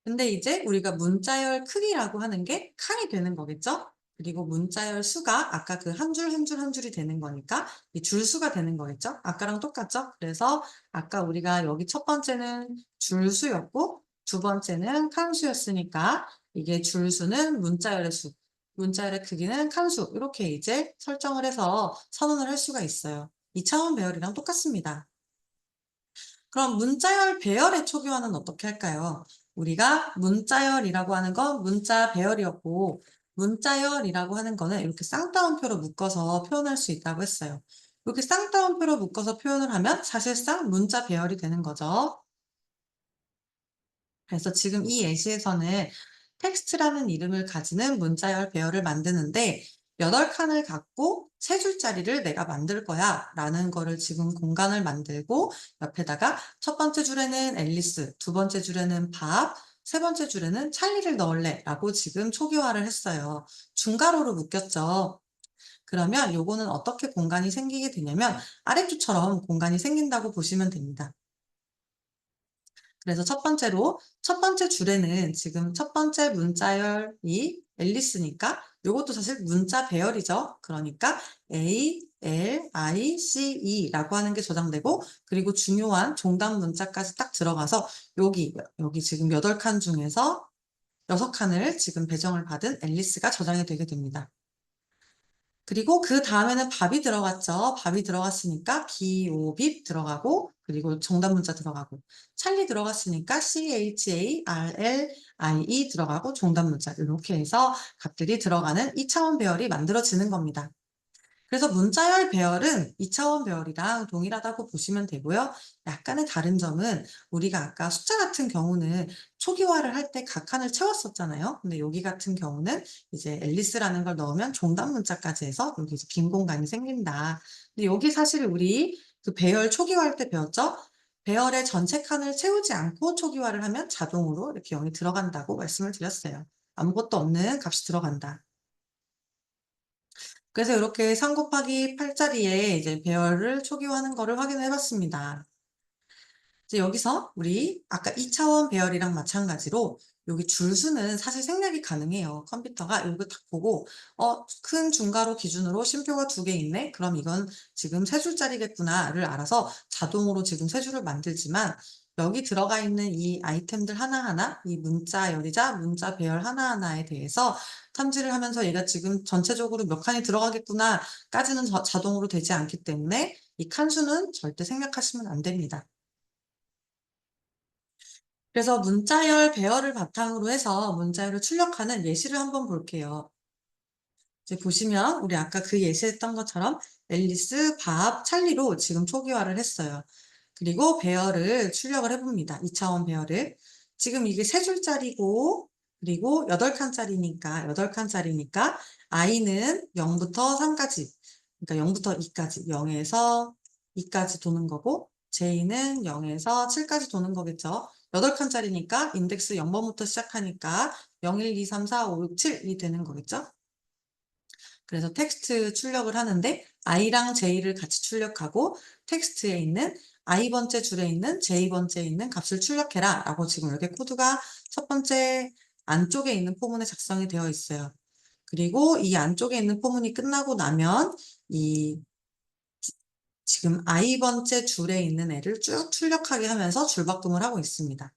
Speaker 1: 근데 이제 우리가 문자열 크기라고 하는 게 칸이 되는 거겠죠? 그리고 문자열 수가 아까 그 한 줄 한 줄 한 줄이 되는 거니까 이 줄수가 되는 거겠죠? 아까랑 똑같죠? 그래서 아까 우리가 여기 첫 번째는 줄수였고 두 번째는 칸수였으니까 이게 줄수는 문자열의 수, 문자열의 크기는 칸수 이렇게 이제 설정을 해서 선언을 할 수가 있어요. 2차원 배열이랑 똑같습니다. 그럼 문자열 배열의 초기화는 어떻게 할까요? 우리가 문자열이라고 하는 건 문자 배열이었고 문자열이라고 하는 거는 이렇게 쌍따옴표로 묶어서 표현할 수 있다고 했어요. 이렇게 쌍따옴표로 묶어서 표현을 하면 사실상 문자 배열이 되는 거죠. 그래서 지금 이 예시에서는 텍스트라는 이름을 가지는 문자열 배열을 만드는데 8칸을 갖고 3줄짜리를 내가 만들 거야 라는 거를 지금 공간을 만들고 옆에다가 첫 번째 줄에는 앨리스, 두 번째 줄에는 밥, 세 번째 줄에는 찰리를 넣을래 라고 지금 초기화를 했어요. 중괄호로 묶였죠. 그러면 요거는 어떻게 공간이 생기게 되냐면 아래쪽처럼 공간이 생긴다고 보시면 됩니다. 그래서 첫 번째 줄에는 지금 첫 번째 문자열이 앨리스니까 요것도 사실 문자 배열이죠. 그러니까 A, L, I, C, E라고 하는 게 저장되고 그리고 중요한 종답 문자까지 딱 들어가서 여기 지금 8칸 중에서 6칸을 지금 배정을 받은 앨리스가 저장이 되게 됩니다. 그리고 그 다음에는 밥이 들어갔죠. 밥이 들어갔으니까 BOB 들어가고, 그리고 정답 문자 들어가고, 찰리 들어갔으니까 CHARLIE 들어가고, 정답 문자. 이렇게 해서 값들이 들어가는 2차원 배열이 만들어지는 겁니다. 그래서 문자열 배열은 2차원 배열이랑 동일하다고 보시면 되고요. 약간의 다른 점은 우리가 아까 숫자 같은 경우는 초기화를 할 때 각 칸을 채웠었잖아요. 근데 여기 같은 경우는 이제 앨리스라는 걸 넣으면 종답 문자까지 해서 여기 이제 빈 공간이 생긴다. 근데 여기 사실 우리 그 배열 초기화할 때 배웠죠? 배열의 전체 칸을 채우지 않고 초기화를 하면 자동으로 이렇게 0이 들어간다고 말씀을 드렸어요. 아무것도 없는 값이 들어간다. 그래서 이렇게 3 곱하기 8짜리에 이제 배열을 초기화하는 거를 확인해 봤습니다. 이제 여기서 우리 아까 2차원 배열이랑 마찬가지로 여기 줄수는 사실 생략이 가능해요. 컴퓨터가 이거 딱 보고 큰 중괄호 기준으로 쉼표가 2개 있네. 그럼 이건 지금 세 줄짜리겠구나를 알아서 자동으로 지금 세 줄을 만들지만 여기 들어가 있는 이 아이템들 하나하나, 이 문자열이자 문자 배열 하나하나에 대해서 탐지를 하면서 얘가 지금 전체적으로 몇 칸이 들어가겠구나까지는 자동으로 되지 않기 때문에 이 칸수는 절대 생략하시면 안 됩니다. 그래서 문자열, 배열을 바탕으로 해서 문자열을 출력하는 예시를 한번 볼게요. 이제 보시면 우리 아까 그 예시했던 것처럼 앨리스, 밥, 찰리로 지금 초기화를 했어요. 그리고 배열을 출력을 해봅니다. 2차원 배열을. 지금 이게 세 줄짜리고 그리고 8칸짜리니까 8칸짜리니까 i는 0부터 3까지, 그러니까 0부터 2까지, 0에서 2까지 도는 거고 j는 0에서 7까지 도는 거겠죠. 8칸짜리니까 인덱스 0번부터 시작하니까 0, 1, 2, 3, 4, 5, 6, 7이 되는 거겠죠. 그래서 텍스트 출력을 하는데 i랑 j를 같이 출력하고 텍스트에 있는 i번째 줄에 있는 j번째에 있는 값을 출력해라 라고 지금 이렇게 코드가 첫 번째 안쪽에 있는 포문에 작성이 되어 있어요. 그리고 이 안쪽에 있는 포문이 끝나고 나면 이 지금 i번째 줄에 있는 애를 쭉 출력하게 하면서 줄바꿈을 하고 있습니다.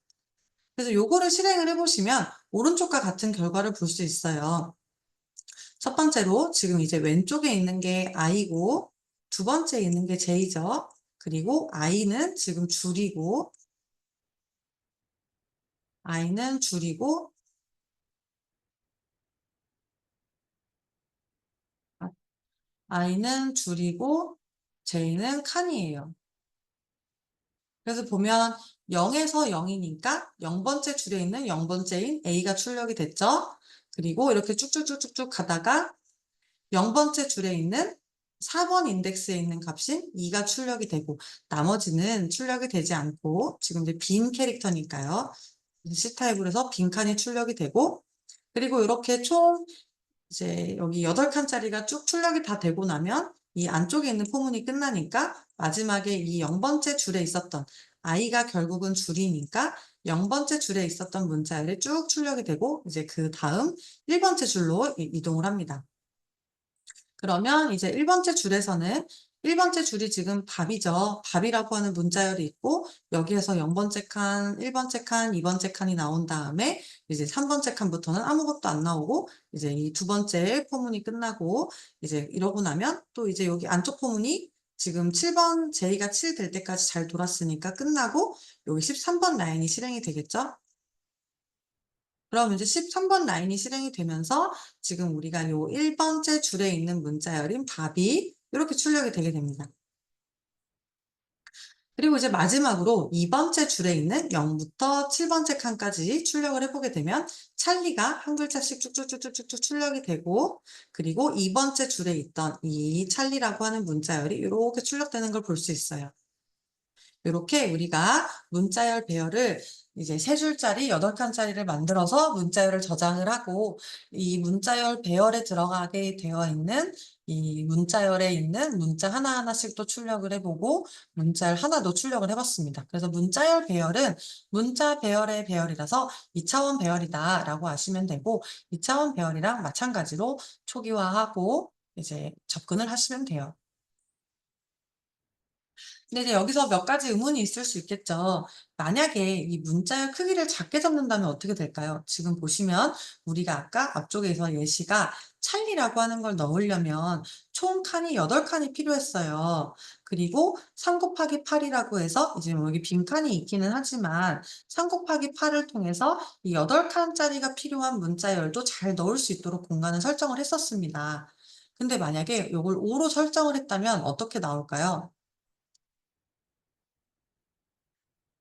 Speaker 1: 그래서 요거를 실행을 해보시면 오른쪽과 같은 결과를 볼 수 있어요. 첫 번째로 지금 이제 왼쪽에 있는 게 i고 두 번째 있는 게 j죠. 그리고 i는 줄이고 아, i는 줄이고 j는 칸이에요. 그래서 보면 0에서 0이니까 0번째 줄에 있는 0번째인 a가 출력이 됐죠. 그리고 이렇게 쭉쭉쭉쭉쭉 가다가 0번째 줄에 있는 4번 인덱스에 있는 값인 2가 출력이 되고 나머지는 출력이 되지 않고 지금 이제 빈 캐릭터니까요. C타입으로 해서 빈칸이 출력이 되고 그리고 이렇게 총 이제 여기 8칸짜리가 쭉 출력이 다 되고 나면 이 안쪽에 있는 포문이 끝나니까 마지막에 이 0번째 줄에 있었던 i가 결국은 줄이니까 0번째 줄에 있었던 문자열이 쭉 출력이 되고 이제 그 다음 1번째 줄로 이동을 합니다. 그러면 이제 1번째 줄에서는 1번째 줄이 지금 밥이죠. 밥이라고 하는 문자열이 있고 여기에서 0번째 칸, 1번째 칸, 2번째 칸이 나온 다음에 이제 3번째 칸부터는 아무것도 안 나오고 이제 이 두 번째 포문이 끝나고 이제 이러고 나면 또 이제 여기 안쪽 포문이 지금 7번 J가 7 될 때까지 잘 돌았으니까 끝나고 여기 13번 라인이 실행이 되겠죠. 그럼 이제 13번 라인이 실행이 되면서 지금 우리가 요 1번째 줄에 있는 문자열인 밥이 이렇게 출력이 되게 됩니다. 그리고 이제 마지막으로 2번째 줄에 있는 0부터 7번째 칸까지 출력을 해보게 되면 찰리가 한 글자씩 쭉쭉쭉쭉쭉 출력이 되고 그리고 2번째 줄에 있던 이 찰리라고 하는 문자열이 이렇게 출력되는 걸 볼 수 있어요. 이렇게 우리가 문자열 배열을 이제 세 줄짜리 8칸짜리를 만들어서 문자열을 저장을 하고 이 문자열 배열에 들어가게 되어 있는 이 문자열에 있는 문자 하나하나씩 또 출력을 해보고 문자열 하나도 출력을 해봤습니다. 그래서 문자열 배열은 문자 배열의 배열이라서 2차원 배열이다라고 아시면 되고 2차원 배열이랑 마찬가지로 초기화하고 이제 접근을 하시면 돼요. 근데 이제 여기서 몇 가지 의문이 있을 수 있겠죠. 만약에 이 문자의 크기를 작게 잡는다면 어떻게 될까요? 지금 보시면 우리가 아까 앞쪽에서 예시가 찰리라고 하는 걸 넣으려면 총 칸이 8칸이 필요했어요. 그리고 3 곱하기 8이라고 해서 이제 뭐 여기 빈칸이 있기는 하지만 3 곱하기 8을 통해서 이 8칸짜리가 필요한 문자열도 잘 넣을 수 있도록 공간을 설정을 했었습니다. 근데 만약에 요걸 5로 설정을 했다면 어떻게 나올까요?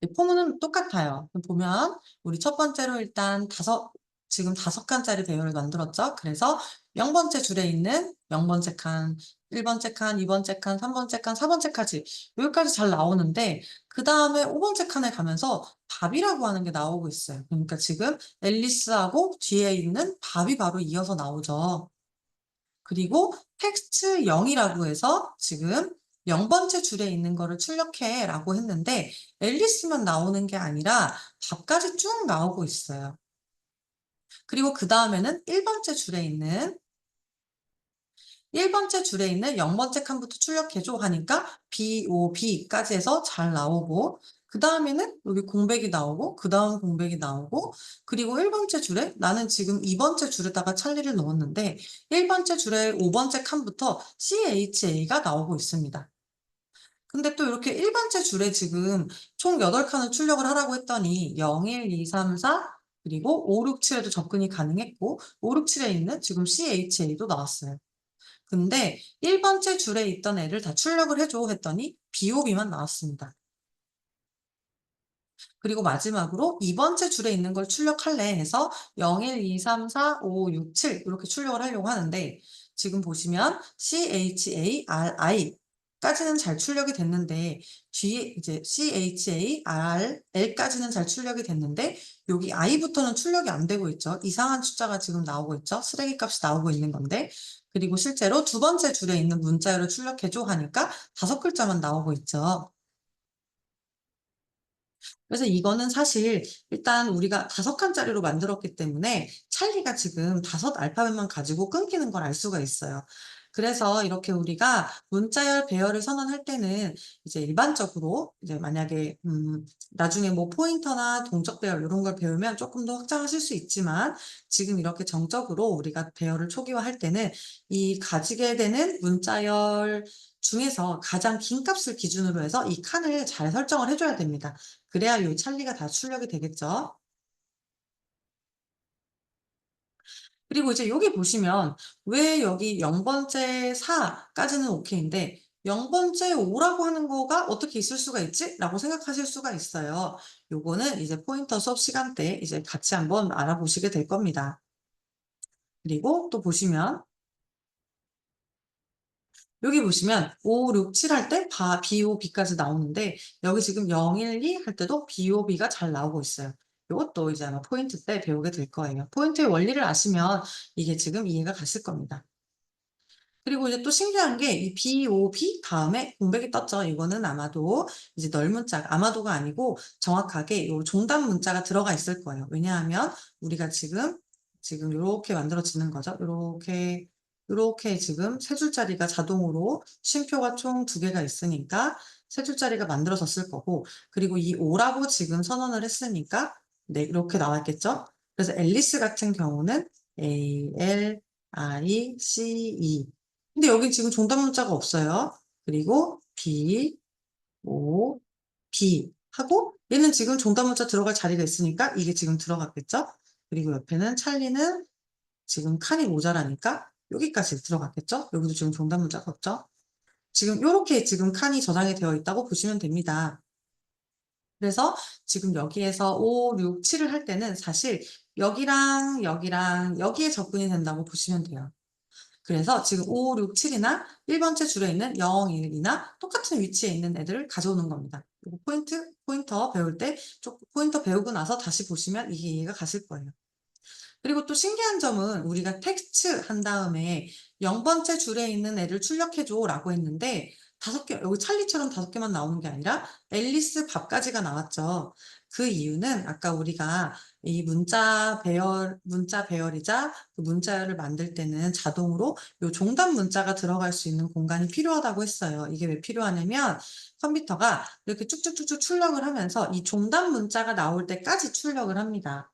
Speaker 1: 이 포문은 똑같아요. 보면 우리 첫 번째로 일단 지금 5칸짜리 배열을 만들었죠. 그래서 0 번째 줄에 있는 0 번째 칸, 1 번째 칸, 2 번째 칸, 3 번째 칸, 4 번째까지 여기까지 잘 나오는데 그다음에 5 번째 칸에 가면서 밥이라고 하는 게 나오고 있어요. 그러니까 지금 앨리스하고 뒤에 있는 밥이 바로 이어서 나오죠. 그리고 텍스트 0이라고 해서 지금 0 번째 줄에 있는 거를 출력해라고 했는데 앨리스만 나오는 게 아니라 답까지 쭉 나오고 있어요. 그리고 그다음에는 1 번째 줄에 있는 0 번째 칸부터 출력해 줘 하니까 BOB까지 해서 잘 나오고 그다음에는 여기 공백이 나오고 그다음 공백이 나오고 그리고 1 번째 줄에 나는 지금 2 번째 줄에다가 찰리를 넣었는데 1 번째 줄에 5 번째 칸부터 CHA가 나오고 있습니다. 근데 또 이렇게 1 번째 줄에 지금 총 8 칸을 출력을 하라고 했더니 0, 1, 2, 3, 4 그리고 5, 6, 7에도 접근이 가능했고 5, 6, 7에 있는 지금 CHA도 나왔어요. 근데 1 번째 줄에 있던 애를 다 출력을 해 줘 했더니 BOB만 나왔습니다. 그리고 마지막으로 2 번째 줄에 있는 걸 출력할래 해서 0, 1, 2, 3, 4, 5, 6, 7 이렇게 출력을 하려고 하는데 지금 보시면 CHARI 까지는 잘 출력이 됐는데 뒤에 이제 CHARL까지는 잘 출력이 됐는데 여기 I부터는 출력이 안 되고 있죠. 이상한 숫자가 지금 나오고 있죠. 쓰레기 값이 나오고 있는 건데 그리고 실제로 2 번째 줄에 있는 문자열을 출력해 줘 하니까 5 글자만 나오고 있죠. 그래서 이거는 사실 일단 우리가 5칸짜리로 만들었기 때문에 찰리가 지금 5 알파벳만 가지고 끊기는 걸 알 수가 있어요. 그래서 이렇게 우리가 문자열 배열을 선언할 때는 이제 일반적으로 이제 만약에 나중에 뭐 포인터나 동적 배열 요런 걸 배우면 쪼끔 더 확장하실 수 있지만 지금 이렇게 정적으로 우리가 배열을 초기화할 때는 이 가지게 되는 문자열 중에서 가장 긴 값을 기준으로 해서 이 칸을 잘 설정을 해 줘야 됩니다. 그래야 요 찰리가 다 출력이 되겠죠. 그리고 이제 여기 보시면 왜 여기 0 번째 4 까지는 오케이인데 0 번째 5 라고 하는 거가 어떻게 있을 수가 있지?'라고 생각하실 수가 있어요. 요거는 이제 포인터 수업 시간 때 이제 같이 한번 알아보시게 될 겁니다. 그리고 또 보시면 여기 보시면 5, 6, 7 할 때 BOB까지 나오는데 여기 지금 0, 1, 2 할 때도 BOB가 잘 나오고 있어요. 요것도 이제 아마 포인트 때 배우게 될 거예요. 포인트의 원리를 아시면 이게 지금 이해가 가실 겁니다. 그리고 이제 또 신기한 게 이 BOB 다음에 공백이 떴죠. 이거는 아마도 이제 널문자가 아마도가 아니고 정확하게 요 종답 문자가 들어가 있을 거예요. 왜냐하면 우리가 지금 요렇게 만들어지는 거죠. 요렇게 지금 3 줄짜리가 자동으로 쉼표가 총 2 개가 있으니까 3 줄짜리가 만들어졌을 거고 그리고 이 5 라고 지금 선언을 했으니까 네 이렇게 나왔겠죠. 그래서 앨리스 같은 경우는 ALICE 근데 여기 지금 종답 문자가 없어요. 그리고 B, O, B 하고 얘는 지금 종답 문자 들어갈 자리가 있으니까 이게 지금 들어갔겠죠? 그리고 옆에는 찰리는 지금 칸이 모자라니까 여기까지 들어갔겠죠? 여기도 지금 종답 문자가 없죠? 지금 요렇게 지금 칸이 저장이 되어 있다고 보시면 됩니다. 그래서 지금 여기에서 5, 6, 7을 할 때는 사실 여기랑 여기랑 여기에 접근이 된다고 보시면 돼요. 그래서 지금 5, 6, 7이나 1 번째 줄에 있는 0, 1 이나 똑같은 위치에 있는 애들을 가져오는 겁니다. 요거 포인터 배울 때 포인터 배우고 나서 다시 보시면 이게 이해가 가실 거예요. 그리고 또 신기한 점은 우리가 텍스트 한 다음에 0 번째 줄에 있는 애를 출력해 줘라고 했는데 다섯 개, 여기 찰리처럼 다섯 개만 나오는 게 아니라 앨리스 밥까지가 나왔죠. 그 이유는 아까 우리가 이 문자 배열이자 그 문자열을 만들 때는 자동으로 요 종답 문자가 들어갈 수 있는 공간이 필요하다고 했어요. 이게 왜 필요하냐면 컴퓨터가 이렇게 쭉쭉쭉쭉 출력을 하면서 이 종답 문자가 나올 때까지 출력을 합니다.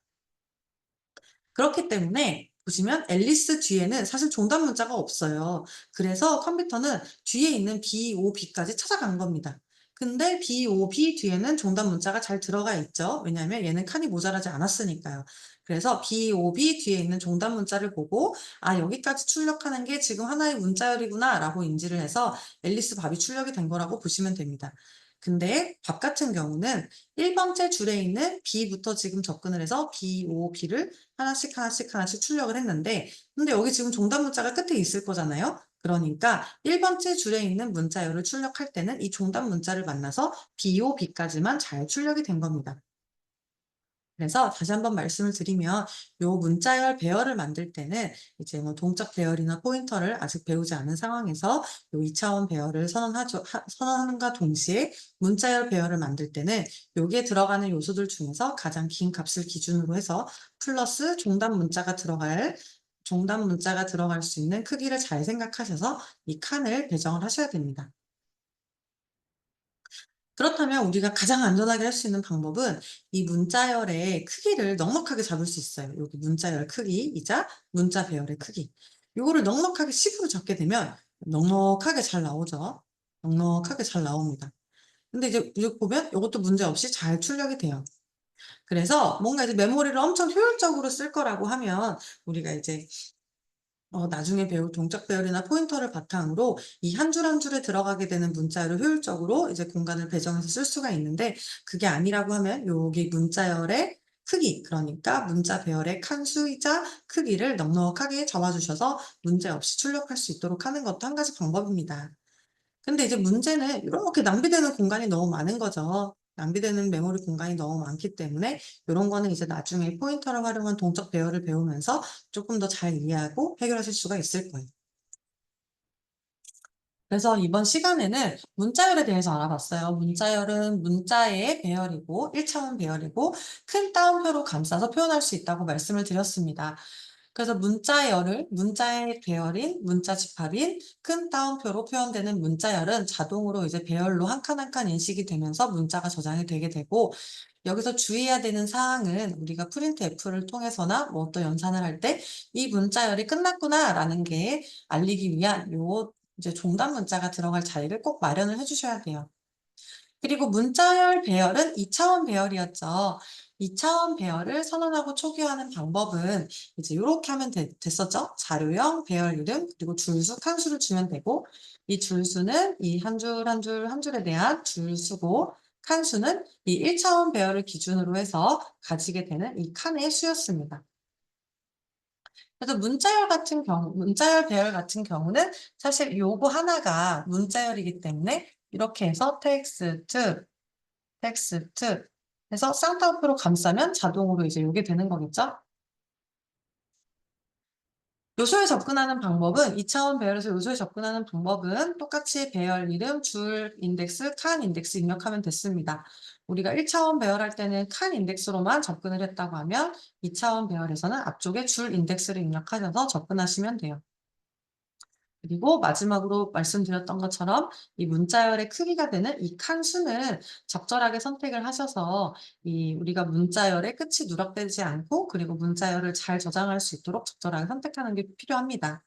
Speaker 1: 그렇기 때문에 보시면 앨리스 뒤에는 사실 종답 문자가 없어요. 그래서 컴퓨터는 뒤에 있는 BOB까지 찾아간 겁니다. 근데 BOB 뒤에는 종답 문자가 잘 들어가 있죠. 왜냐하면 얘는 칸이 모자라지 않았으니까요. 그래서 BOB 뒤에 있는 종답 문자를 보고 '아 여기까지 출력하는 게 지금 하나의 문자열이구나.'라고 인지를 해서 앨리스 밥이 출력이 된 거라고 보시면 됩니다. 근데 밥 같은 경우는 1번째 줄에 있는 B부터 지금 접근을 해서 BOB를 하나씩, 하나씩, 하나씩 출력을 했는데 근데 여기 지금 종답 문자가 끝에 있을 거잖아요. 그러니까 1번째 줄에 있는 문자열을 출력할 때는 이 종답 문자를 만나서 BOB까지만 잘 출력이 된 겁니다. 그래서 다시 한번 말씀을 드리면 요 문자열 배열을 만들 때는 이제 뭐 동적 배열이나 포인터를 아직 배우지 않은 상황에서 요 2차원 배열을 선언함과 동시에 문자열 배열을 만들 때는 여기에 들어가는 요소들 중에서 가장 긴 값을 기준으로 해서 플러스 종답 문자가 들어갈 수 있는 크기를 잘 생각하셔서 이 칸을 배정을 하셔야 됩니다. 그렇다면 우리가 가장 안전하게 할 수 있는 방법은 이 문자열의 크기를 넉넉하게 잡을 수 있어요. 여기 문자열 크기이자 문자 배열의 크기. 요거를 넉넉하게 식으로 잡게 되면 넉넉하게 잘 나오죠. 넉넉하게 잘 나옵니다. 근데 이제 여기 보면 요것도 문제없이 잘 출력이 돼요. 그래서 뭔가 이제 메모리를 엄청 효율적으로 쓸 거라고 하면 우리가 이제 나중에 배울 동작 배열이나 포인터를 바탕으로 이 한 줄 한 줄에 들어가게 되는 문자열을 효율적으로 이제 공간을 배정해서 쓸 수가 있는데 그게 아니라고 하면 여기 문자열의 크기, 그러니까 문자 배열의 칸수이자 크기를 넉넉하게 잡아 주셔서 문제없이 출력할 수 있도록 하는 것도 한 가지 방법입니다. 근데 이제 문제는 이렇게 낭비되는 공간이 너무 많은 거죠. 낭비되는 메모리 공간이 너무 많기 때문에 요런 거는 이제 나중에 포인터를 활용한 동적 배열을 배우면서 쪼끔 더 잘 이해하고 해결하실 수가 있을 거예요. 그래서 이번 시간에는 문자열에 대해서 알아봤어요. 문자열은 문자의 배열이고 1차원 배열이고 큰 따옴표로 감싸서 표현할 수 있다고 말씀을 드렸습니다. 그래서 문자열을 문자의 배열인, 문자 집합인 큰 따옴표로 표현되는 문자열은 자동으로 이제 배열로 한 칸 한 칸 인식이 되면서 문자가 저장이 되게 되고 여기서 주의해야 되는 사항은 우리가 프린트F를 통해서나 뭐 또 연산을 할 때 '이 문자열이 끝났구나.'라는 게 알리기 위한 요 이제 종답 문자가 들어갈 자리를 꼭 마련을 해 주셔야 돼요. 그리고 문자열 배열은 2차원 배열이었죠. 2차원 배열을 선언하고 초기화하는 방법은 이제 요렇게 하면 됐었죠. 자료형, 배열 이름, 그리고 줄수, 칸수를 주면 되고 이 줄수는 이 한 줄 한 줄 한 줄에 대한 줄수고 칸수는 이 1차원 배열을 기준으로 해서 가지게 되는 이 칸의 수였습니다. 그래서 문자열 배열 같은 경우는 사실 요거 하나가 문자열이기 때문에 이렇게 해서 텍스트 해서 쌍따옴표로 감싸면 자동으로 이제 요게 되는 거겠죠? 요소에 접근하는 방법은 2차원 배열에서 요소에 접근하는 방법은 똑같이 배열 이름, 줄 인덱스, 칸 인덱스 입력하면 됐습니다. 우리가 1차원 배열할 때는 칸 인덱스로만 접근을 했다고 하면 2차원 배열에서는 앞쪽에 줄 인덱스를 입력하셔서 접근하시면 돼요. 그리고 마지막으로 말씀드렸던 것처럼 이 문자열의 크기가 되는 이 칸수는 적절하게 선택을 하셔서 이 우리가 문자열의 끝이 누락되지 않고 그리고 문자열을 잘 저장할 수 있도록 적절하게 선택하는 게 필요합니다.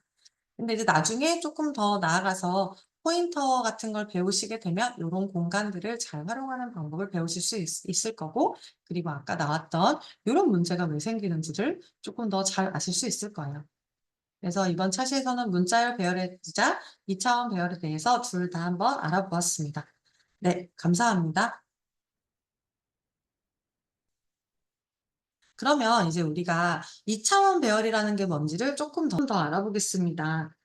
Speaker 1: 근데 이제 나중에 쪼끔 더 나아가서 포인터 같은 걸 배우시게 되면 요런 공간들을 잘 활용하는 방법을 배우실 수 있을 거고 그리고 아까 나왔던 요런 문제가 왜 생기는지를 쪼끔 더 잘 아실 수 있을 거예요. 그래서 이번 차시에서는 문자열 배열이자 2차원 배열에 대해서 둘 다 한번 알아보았습니다. 네, 감사합니다. 그러면 이제 우리가 2차원 배열이라는 게 뭔지를 조금 더 알아보겠습니다.